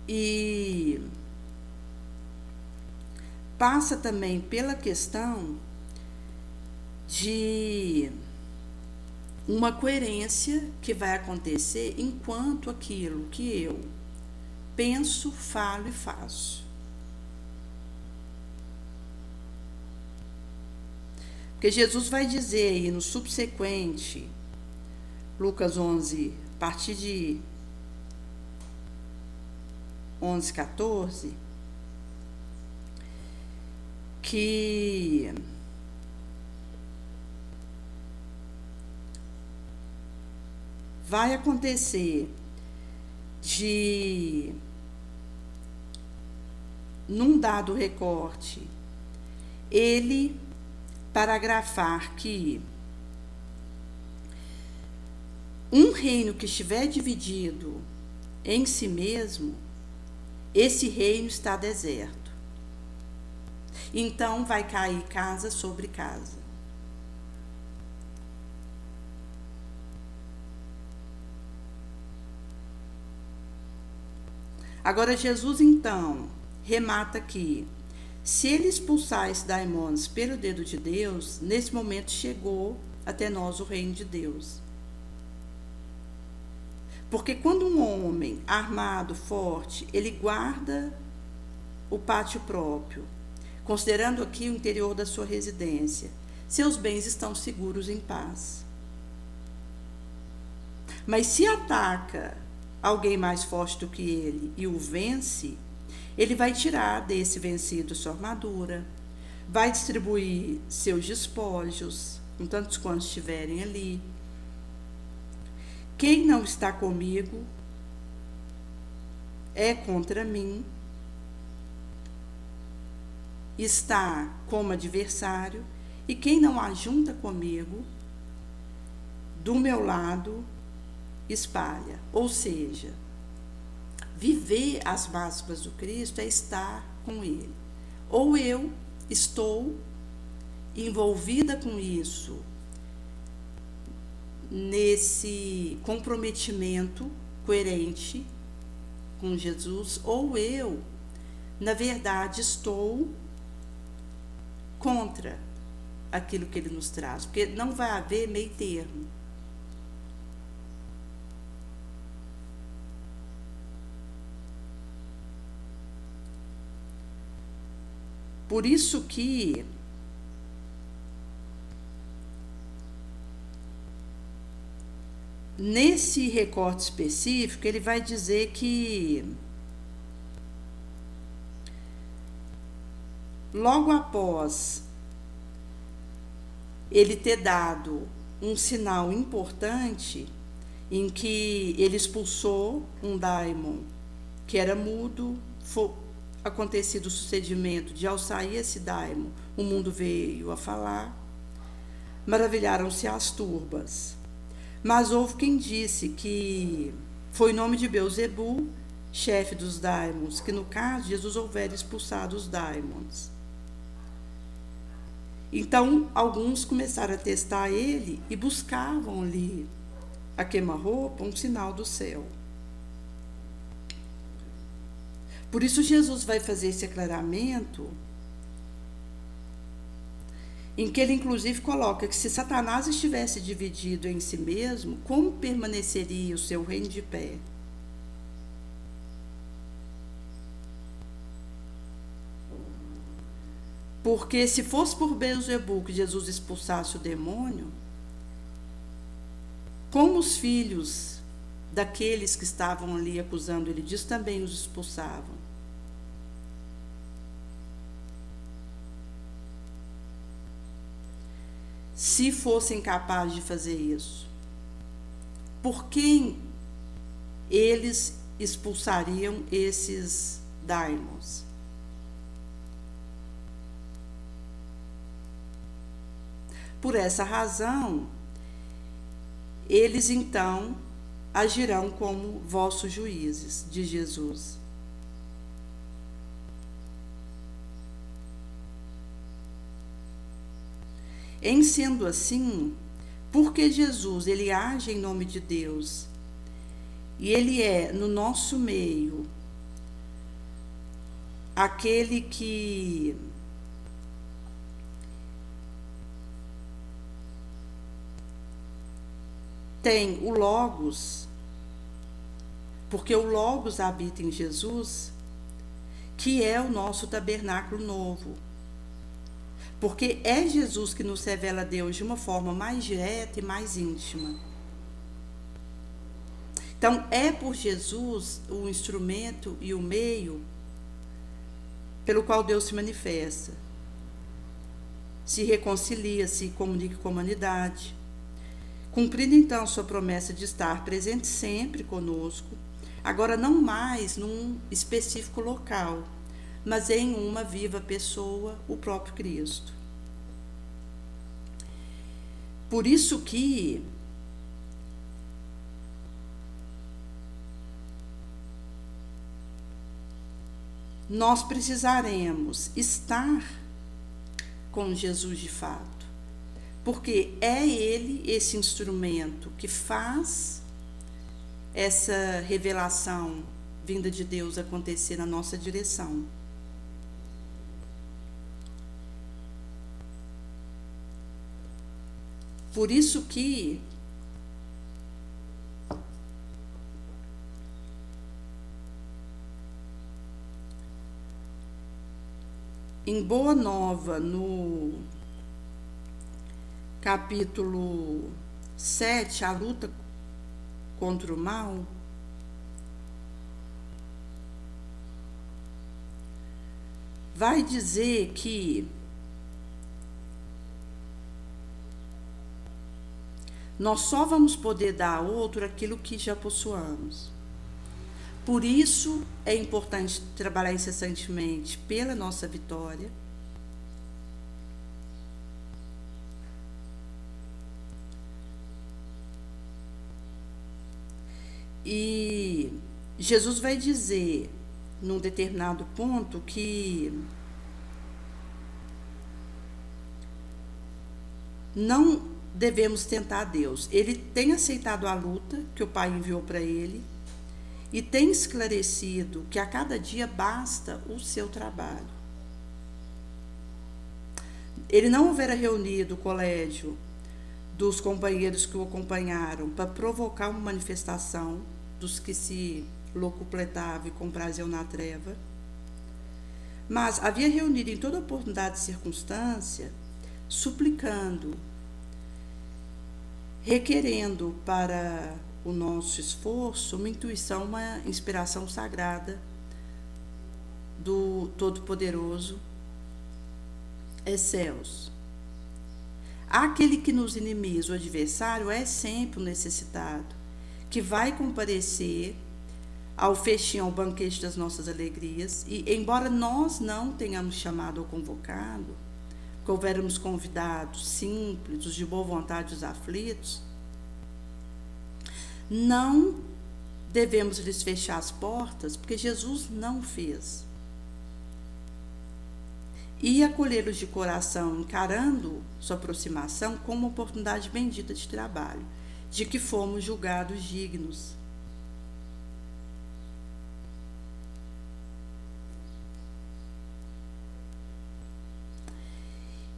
E passa também pela questão de uma coerência que vai acontecer enquanto aquilo que eu penso, falo e faço. Porque Jesus vai dizer aí no subsequente, Lucas 11, a partir de 11, 14, que vai acontecer de, num dado recorte, ele paragrafar que um reino que estiver dividido em si mesmo, esse reino está deserto. Então vai cair casa sobre casa. Agora Jesus então remata aqui: se ele expulsar esses daimônios pelo dedo de Deus, nesse momento chegou até nós o reino de Deus. Porque quando um homem armado, forte, ele guarda o pátio próprio, considerando aqui o interior da sua residência, seus bens estão seguros em paz. Mas se ataca alguém mais forte do que ele e o vence, ele vai tirar desse vencido sua armadura, vai distribuir seus despojos, com tantos quantos estiverem ali. Quem não está comigo é contra mim, está como adversário, e quem não ajunta comigo, do meu lado, espalha. Ou seja, viver as máximas do Cristo é estar com Ele. Ou eu estou envolvida com isso, nesse comprometimento coerente com Jesus, ou eu, na verdade, estou contra aquilo que Ele nos traz, porque não vai haver meio termo. Por isso que nesse recorte específico, ele vai dizer que logo após ele ter dado um sinal importante em que ele expulsou um daimon que era mudo, foi acontecido o sucedimento de, ao sair esse daimon, o mundo veio a falar, maravilharam-se as turbas. Mas houve quem disse que foi em nome de Beelzebu, chefe dos daimons, que no caso Jesus houvera expulsado os daimons. Então, alguns começaram a testar ele e buscavam ali a queima-roupa um sinal do céu. Por isso, Jesus vai fazer esse aclaramento, em que ele inclusive coloca que se Satanás estivesse dividido em si mesmo, como permaneceria o seu reino de pé? Porque se fosse por Beelzebul que Jesus expulsasse o demônio, como os filhos daqueles que estavam ali acusando ele disso também os expulsavam? Se fossem capazes de fazer isso, por quem eles expulsariam esses daimons? Por essa razão, eles então agirão como vossos juízes, diz Jesus. Em sendo assim, porque Jesus ele age em nome de Deus e ele é no nosso meio aquele que tem o Logos, porque o Logos habita em Jesus, que é o nosso tabernáculo novo. Porque é Jesus que nos revela a Deus de uma forma mais direta e mais íntima. Então, é por Jesus o instrumento e o meio pelo qual Deus se manifesta. Se reconcilia, se comunica com a humanidade. Cumprindo então sua promessa de estar presente sempre conosco, agora não mais num específico local, mas em uma viva pessoa, o próprio Cristo. Por isso que nós precisaremos estar com Jesus de fato, porque é Ele esse instrumento que faz essa revelação vinda de Deus acontecer na nossa direção. Por isso que em Boa Nova, no capítulo 7, a luta contra o mal, vai dizer que nós só vamos poder dar a outro aquilo que já possuamos. Por isso é importante trabalhar incessantemente pela nossa vitória. E Jesus vai dizer, num determinado ponto, que não devemos tentar Deus. Ele tem aceitado a luta que o Pai enviou para ele e tem esclarecido que a cada dia basta o seu trabalho. Ele não houvera reunido o colégio dos companheiros que o acompanharam para provocar uma manifestação dos que se locupletavam e compraziam na treva, mas havia reunido em toda oportunidade e circunstância, suplicando, requerendo para o nosso esforço uma intuição, uma inspiração sagrada do Todo-Poderoso Excelso. Aquele que nos inimiza, o adversário, é sempre o necessitado, que vai comparecer ao festim, ao banquete das nossas alegrias, e embora nós não tenhamos chamado ou convocado, que houvermos convidados simples, os de boa vontade, os aflitos, não devemos lhes fechar as portas, porque Jesus não fez. e acolhê-los de coração, encarando sua aproximação como uma oportunidade bendita de trabalho, de que fomos julgados dignos.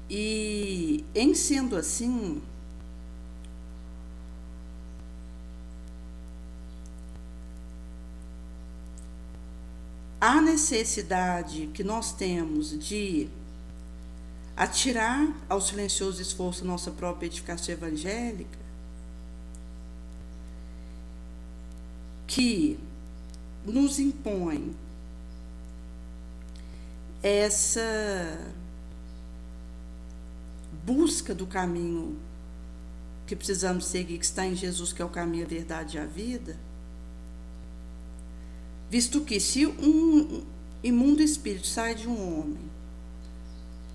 E, em sendo assim, a necessidade que nós temos de atirar ao silencioso esforço nossa própria edificação evangélica, que nos impõe essa busca do caminho que precisamos seguir, que está em Jesus, que é o caminho, a verdade e a vida, visto que se um imundo espírito sai de um homem,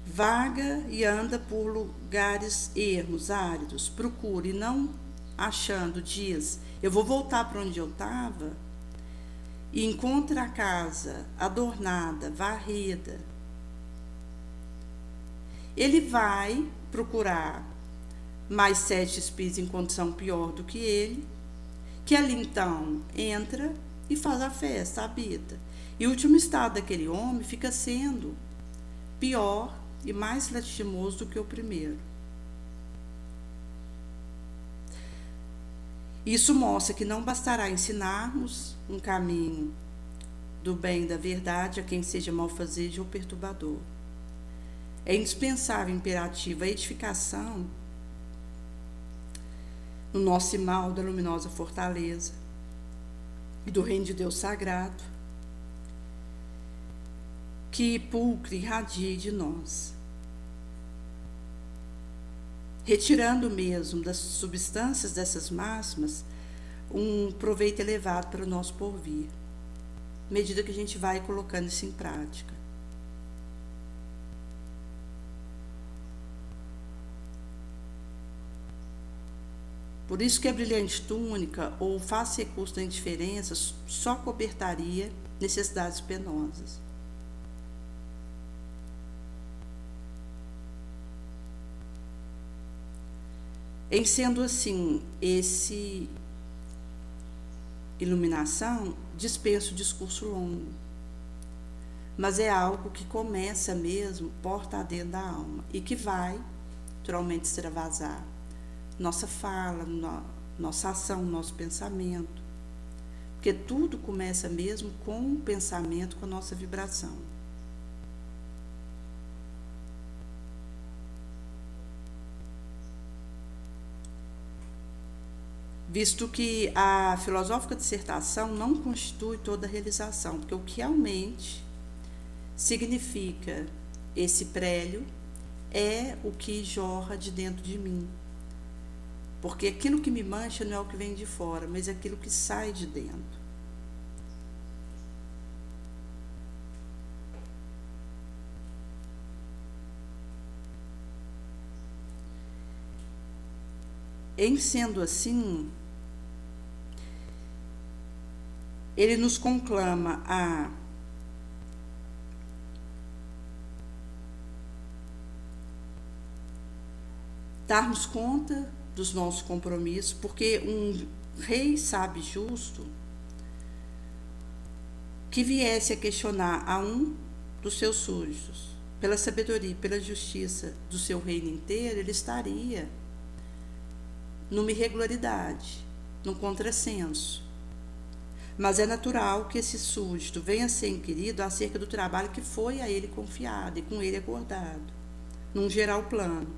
vaga e anda por lugares ermos, áridos, procura e não achando, diz, eu vou voltar para onde eu estava, e encontra a casa adornada, varrida, ele vai procurar mais 7 espíritos em condição pior do que ele, que ali então entra e faz a festa, habita. E o último estado daquele homem fica sendo pior e mais lastimoso do que o primeiro. Isso mostra que não bastará ensinarmos um caminho do bem e da verdade a quem seja malfazejo ou perturbador. É indispensável, imperativa a edificação no nosso irmão da luminosa fortaleza e do reino de Deus sagrado, que pulcre e irradie de nós, retirando mesmo das substâncias dessas máximas um proveito elevado para o nosso porvir, à medida que a gente vai colocando isso em prática. Por isso que a brilhante túnica ou fácil recurso da indiferença só cobertaria necessidades penosas. Em sendo assim, esse iluminação dispensa o discurso longo, mas é algo que começa mesmo porta adentro da alma e que vai naturalmente extravasar nossa fala, nossa ação, nosso pensamento, porque tudo começa mesmo com o pensamento, com a nossa vibração. Visto que a filosófica dissertação não constitui toda a realização, porque o que realmente significa esse prélio é o que jorra de dentro de mim. Porque aquilo que me mancha não é o que vem de fora, mas é aquilo que sai de dentro. Em sendo assim, ele nos conclama a darmos conta dos nossos compromissos, porque um rei sábio e justo que viesse a questionar a um dos seus súditos, pela sabedoria e pela justiça do seu reino inteiro, ele estaria numa irregularidade, num contrassenso. Mas é natural que esse súdito venha a ser inquirido acerca do trabalho que foi a ele confiado e com ele acordado, num geral plano,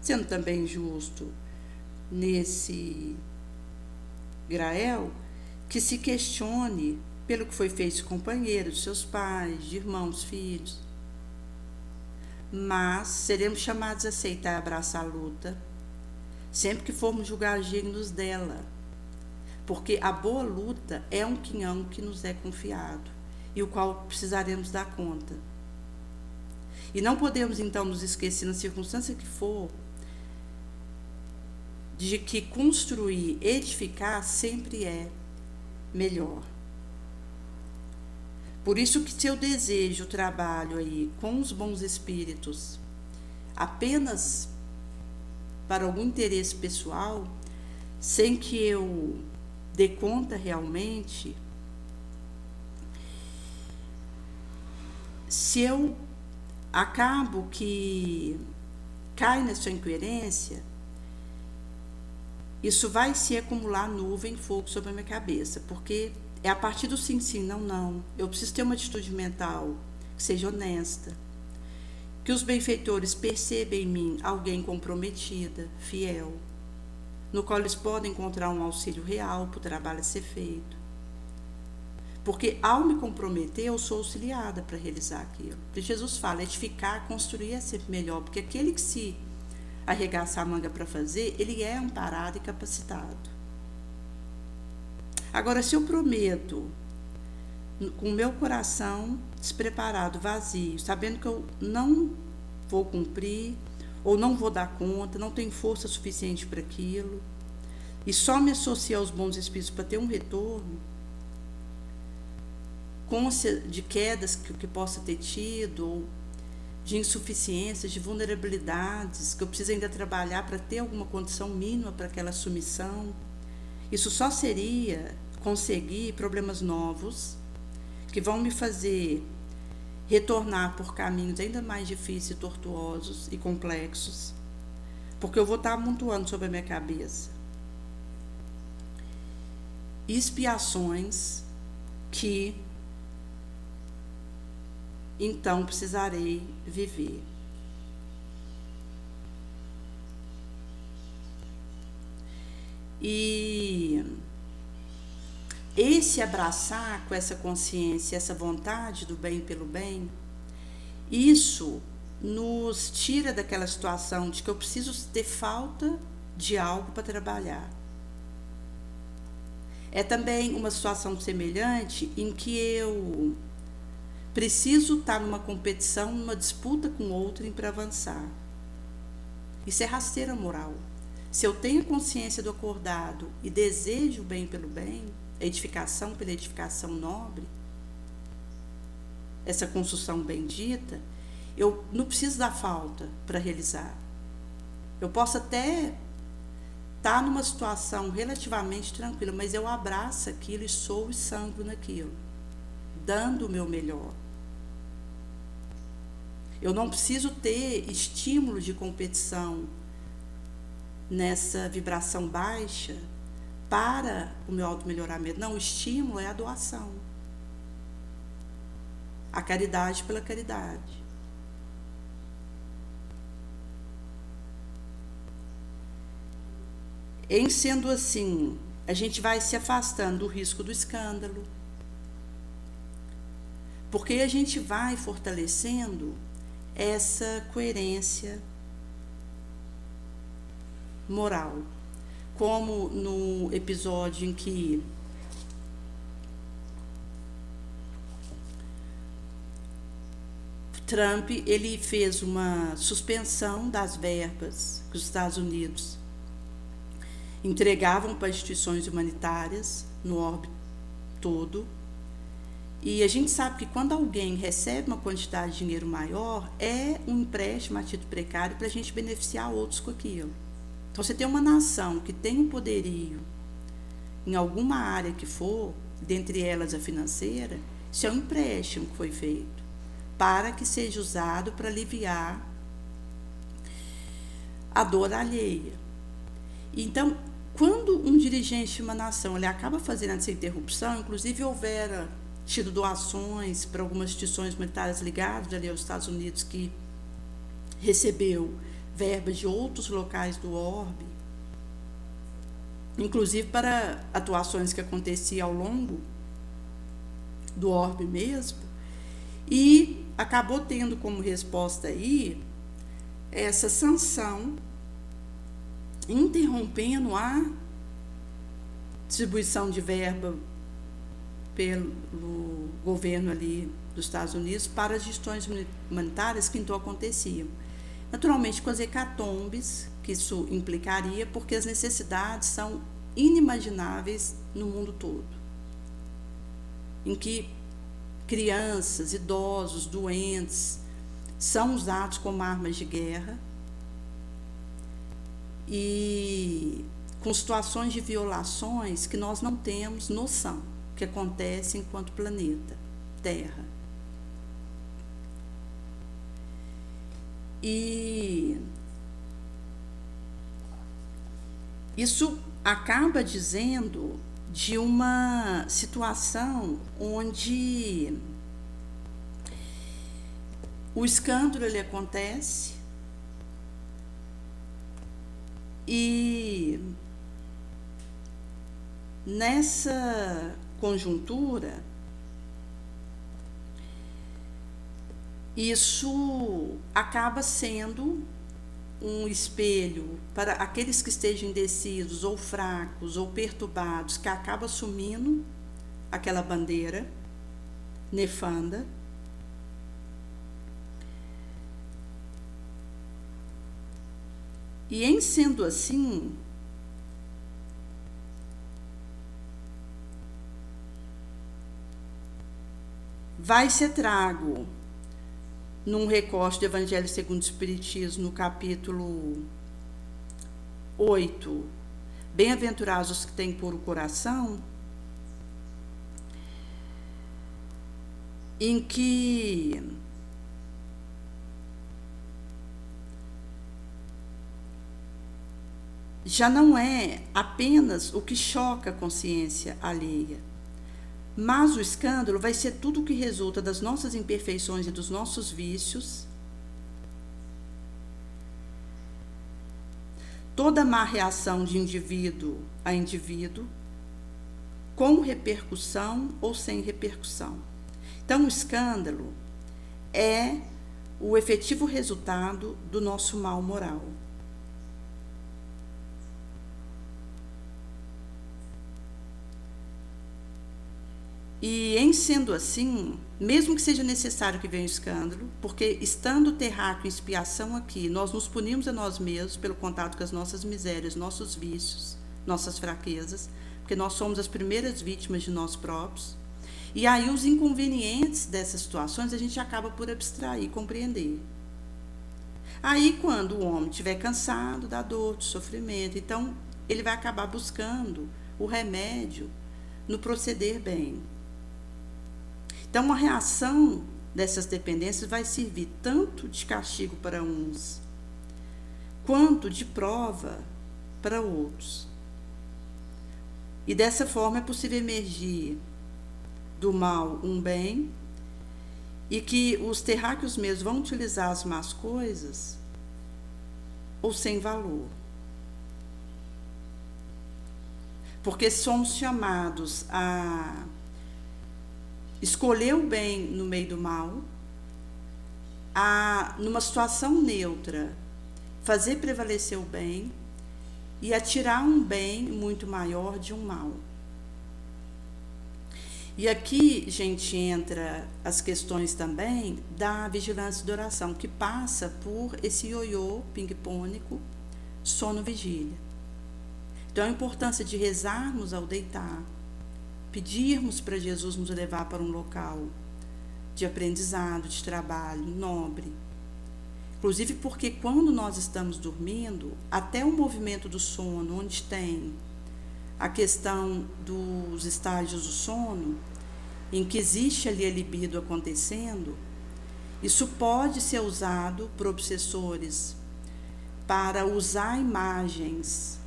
sendo também justo nesse grael que se questione pelo que foi feito de companheiros, de seus pais, de irmãos, filhos. Mas seremos chamados a aceitar e abraçar a luta, sempre que formos julgados dignos dela, porque a boa luta é um quinhão que nos é confiado e o qual precisaremos dar conta. E não podemos então nos esquecer, na circunstância que for, de que construir, edificar sempre é melhor. Por isso que se eu desejo o trabalho aí com os bons espíritos apenas para algum interesse pessoal, sem que eu dê conta realmente, se eu acabo que cai nessa incoerência, isso vai se acumular nuvem, fogo sobre a minha cabeça, porque é a partir do sim, sim, não, não. Eu preciso ter uma atitude mental que seja honesta, que os benfeitores percebam em mim alguém comprometida, fiel, no qual eles podem encontrar um auxílio real para o trabalho a ser feito. Porque ao me comprometer, eu sou auxiliada para realizar aquilo. Porque Jesus fala, edificar, construir é sempre melhor, porque aquele que se arregaça a manga para fazer, ele é amparado e capacitado. Agora, se eu prometo, com o meu coração despreparado, vazio, sabendo que eu não vou cumprir, ou não vou dar conta, não tenho força suficiente para aquilo, e só me associo aos bons espíritos para ter um retorno, consciência de quedas que possa ter tido, ou de insuficiências, de vulnerabilidades, que eu preciso ainda trabalhar para ter alguma condição mínima para aquela submissão. Isso só seria conseguir problemas novos, que vão me fazer retornar por caminhos ainda mais difíceis, tortuosos e complexos, porque eu vou estar amontoando sobre a minha cabeça expiações que então precisarei viver. E esse abraçar com essa consciência, essa vontade do bem pelo bem, isso nos tira daquela situação de que eu preciso ter falta de algo para trabalhar. É também uma situação semelhante em que eu preciso estar numa competição, numa disputa com outrem para avançar. Isso é rasteira moral. Se eu tenho consciência do acordado e desejo o bem pelo bem, a edificação pela edificação nobre, essa construção bendita, eu não preciso da falta para realizar. Eu posso até estar numa situação relativamente tranquila, mas eu abraço aquilo e sou e sangro naquilo, dando o meu melhor. Eu não preciso ter estímulo de competição nessa vibração baixa para o meu auto-melhoramento. Não, o estímulo é a doação. A caridade pela caridade. Em sendo assim, a gente vai se afastando do risco do escândalo, porque a gente vai fortalecendo essa coerência moral, como no episódio em que Trump ele fez uma suspensão das verbas que os Estados Unidos entregavam para instituições humanitárias no orbe todo. E a gente sabe que quando alguém recebe uma quantidade de dinheiro maior, é um empréstimo a título precário para a gente beneficiar outros com aquilo. Então, você tem uma nação que tem um poderio em alguma área que for, dentre elas a financeira, isso é um empréstimo que foi feito para que seja usado para aliviar a dor alheia. Então, quando um dirigente de uma nação ele acaba fazendo essa interrupção, inclusive houvera tido doações para algumas instituições humanitárias ligadas ali aos Estados Unidos que recebeu verbas de outros locais do orbe, inclusive para atuações que aconteciam ao longo do orbe mesmo, e acabou tendo como resposta aí essa sanção interrompendo a distribuição de verba pelo governo ali dos Estados Unidos para as gestões humanitárias que então aconteciam. Naturalmente com as hecatombes que isso implicaria, porque as necessidades são inimagináveis no mundo todo, em que crianças, idosos, doentes, são usados como armas de guerra, e com situações de violações que nós não temos noção que acontece enquanto planeta Terra. E isso acaba dizendo de uma situação onde o escândalo ele acontece e nessa conjuntura isso acaba sendo um espelho para aqueles que estejam indecisos ou fracos ou perturbados, que acaba assumindo aquela bandeira nefanda. E em sendo assim, vai ser trago num recorte do Evangelho segundo o Espiritismo, no capítulo 8, bem-aventurados os que têm puro coração, em que já não é apenas o que choca a consciência alheia, mas o escândalo vai ser tudo o que resulta das nossas imperfeições e dos nossos vícios, toda má reação de indivíduo a indivíduo, com repercussão ou sem repercussão. Então, o escândalo é o efetivo resultado do nosso mal moral. E em sendo assim, mesmo que seja necessário que venha o escândalo, porque estando o terráqueo em expiação aqui, nós nos punimos a nós mesmos pelo contato com as nossas misérias, nossos vícios, nossas fraquezas, porque nós somos as primeiras vítimas de nós próprios. E aí os inconvenientes dessas situações a gente acaba por abstrair, compreender. Aí quando o homem estiver cansado da dor, do sofrimento, então ele vai acabar buscando o remédio no proceder bem. Então, a reação dessas dependências vai servir tanto de castigo para uns, quanto de prova para outros. E dessa forma é possível emergir do mal um bem, e que os terráqueos mesmos vão utilizar as más coisas ou sem valor. Porque somos chamados a escolher o bem no meio do mal, a, numa situação neutra, fazer prevalecer o bem e a tirar um bem muito maior de um mal. E aqui, gente, entra as questões também da vigilância e da oração, que passa por esse ioiô ping-pônico, sono-vigília. Então, a importância de rezarmos ao deitar, pedirmos para Jesus nos levar para um local de aprendizado, de trabalho nobre. Inclusive porque quando nós estamos dormindo, até o movimento do sono, onde tem a questão dos estágios do sono, em que existe ali a libido acontecendo, isso pode ser usado por obsessores para usar imagens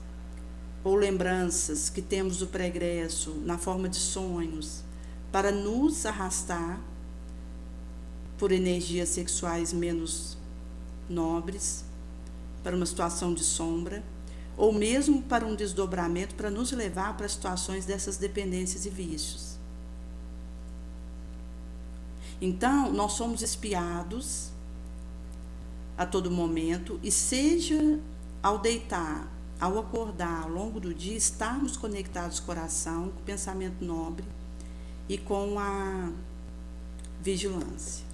ou lembranças que temos do pregresso na forma de sonhos para nos arrastar por energias sexuais menos nobres, para uma situação de sombra, ou mesmo para um desdobramento para nos levar para situações dessas dependências e vícios. Então, nós somos espiados a todo momento, e seja ao deitar, ao acordar, ao longo do dia, estarmos conectados com o coração, com o pensamento nobre e com a vigilância.